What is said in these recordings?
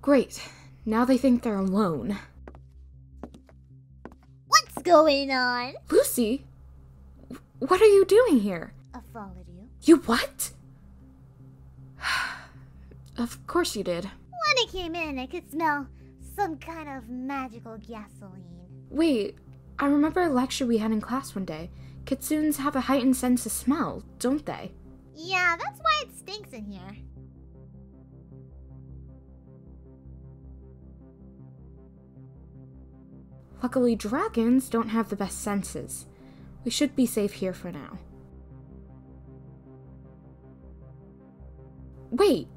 Great. Now they think they're alone. What's going on? Luci? What are you doing here? I followed you. You what? Of course you did. When I came in, I could smell some kind of magical gasoline. Wait, I remember a lecture we had in class one day. Kitsunes have a heightened sense of smell, don't they? Yeah, that's why it stinks in here. Luckily, dragons don't have the best senses. We should be safe here for now. Wait,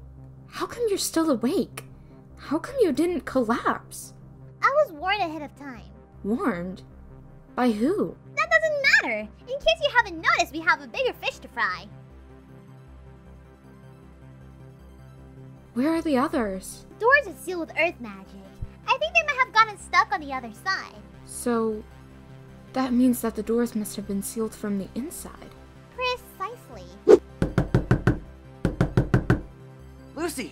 how come you're still awake? How come you didn't collapse? I was warned ahead of time. Warned? By who? That doesn't matter. In case you haven't noticed, we have a bigger fish to fry. Where are the others? Doors are sealed with earth magic. I think they might have gotten stuck on the other side. So, that means that the doors must have been sealed from the inside. Precisely. Luci!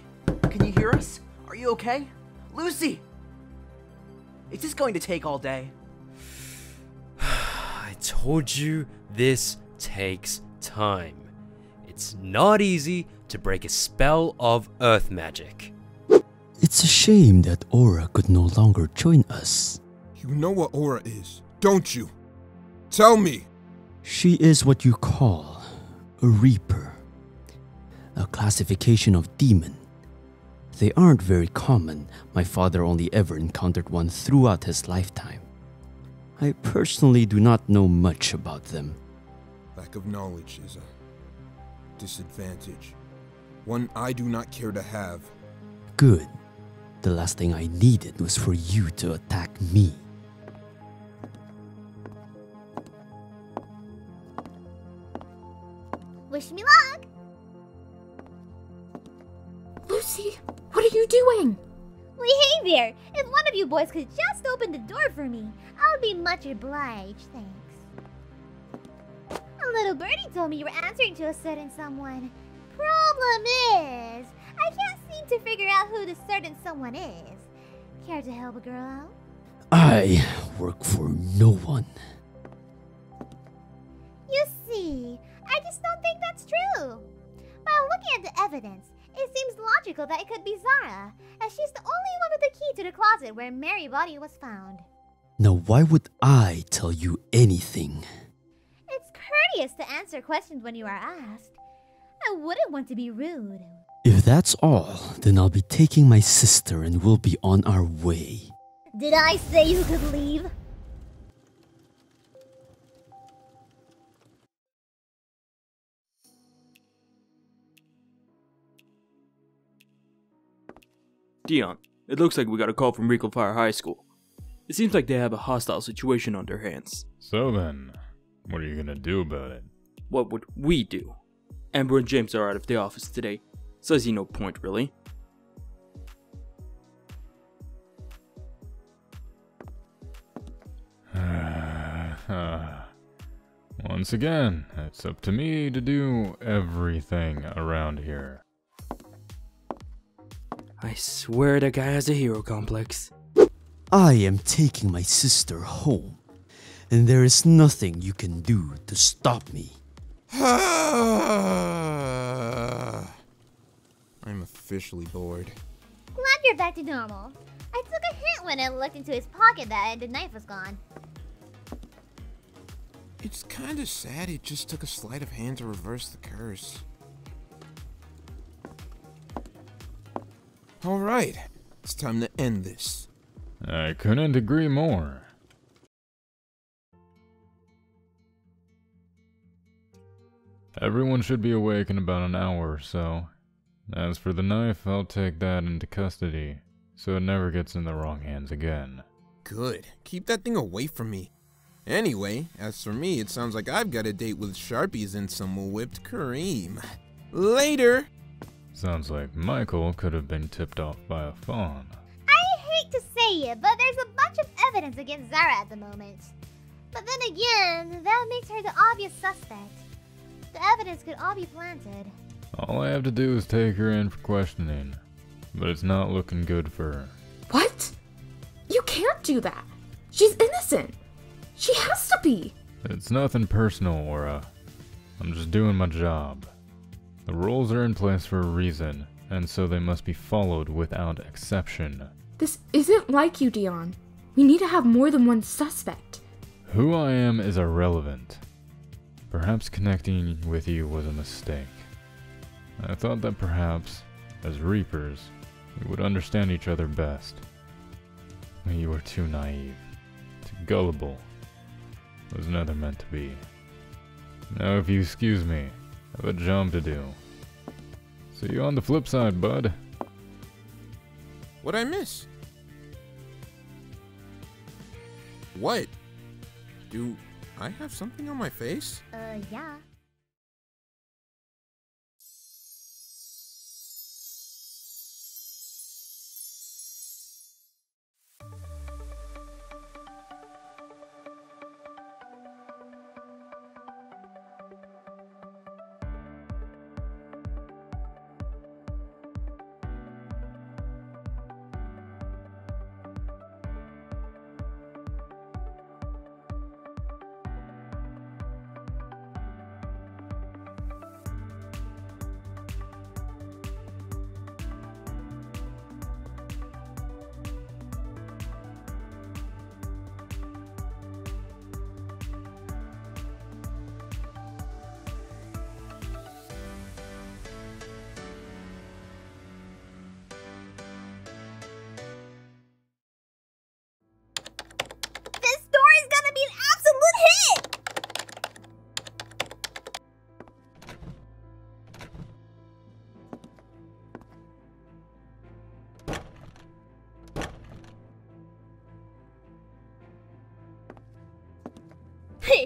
Can you hear us? Are you okay? Luci! Is this going to take all day? I told you this takes time. It's not easy to break a spell of earth magic. It's a shame that Aura could no longer join us. You know what Aura is, don't you? Tell me! She is what you call a Reaper, a classification of demon. They aren't very common. My father only ever encountered one throughout his lifetime. I personally do not know much about them. Lack of knowledge is a disadvantage. One I do not care to have. Good. The last thing I needed was for you to attack me. Wish me luck! Luci, what are you doing? Hey there! If one of you boys could just open the door for me, I would be much obliged, thanks. A little birdie told me you were answering to a certain someone. Problem is, I can't seem to figure out who the certain someone is. Care to help a girl out? I work for no one. You see, I just don't think that's true. By looking at the evidence, it seems logical that it could be Zara, as she's the only one with the key to the closet where Mary's body was found. Now why would I tell you anything? It's courteous to answer questions when you are asked. I wouldn't want to be rude. If that's all, then I'll be taking my sister and we'll be on our way. Did I say you could leave? Dion, it looks like we got a call from Regal Fire High School. It seems like they have a hostile situation on their hands. So then, what are you gonna do about it? What would we do? Amber and James are out of the office today, so I see no point really. Once again, it's up to me to do everything around here. I swear that guy has a hero complex. I am taking my sister home, and there is nothing you can do to stop me. I'm officially bored. Glad you're back to normal. I took a hint when I looked into his pocket that the knife was gone. It's kinda sad it just took a sleight of hand to reverse the curse. Alright, it's time to end this. I couldn't agree more. Everyone should be awake in about an hour or so. As for the knife, I'll take that into custody, so it never gets in the wrong hands again. Good. Keep that thing away from me. Anyway, as for me, it sounds like I've got a date with Sharpies and some whipped cream. Later! Sounds like Michael could have been tipped off by a fawn. I hate to say it, but there's a bunch of evidence against Zara at the moment. But then again, that makes her the obvious suspect. The evidence could all be planted. All I have to do is take her in for questioning. but it's not looking good for her. What? You can't do that. She's innocent. She has to be. It's nothing personal, Aura. I'm just doing my job. The rules are in place for a reason, and so they must be followed without exception. This isn't like you, Dion. We need to have more than one suspect. Who I am is irrelevant. Perhaps connecting with you was a mistake. I thought that perhaps, as Reapers, we would understand each other best. But you were too naive, too gullible. Was never meant to be. Now if you excuse me, I have a job to do. See you on the flip side, bud. What'd I miss? What? Do I have something on my face? Yeah.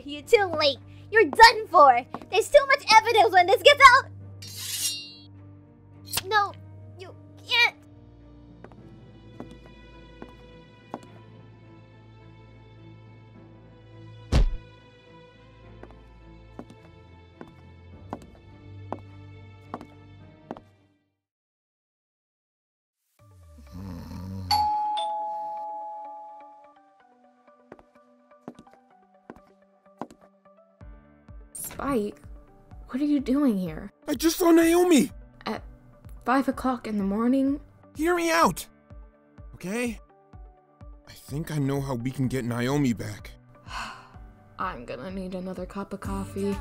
You're too late. You're done for. There's too much evidence when this gets out. No, you can't. Spike, what are you doing here? I just saw Naomi! At 5 o'clock in the morning? Hear me out! Okay? I think I know how we can get Naomi back. I'm gonna need another cup of coffee.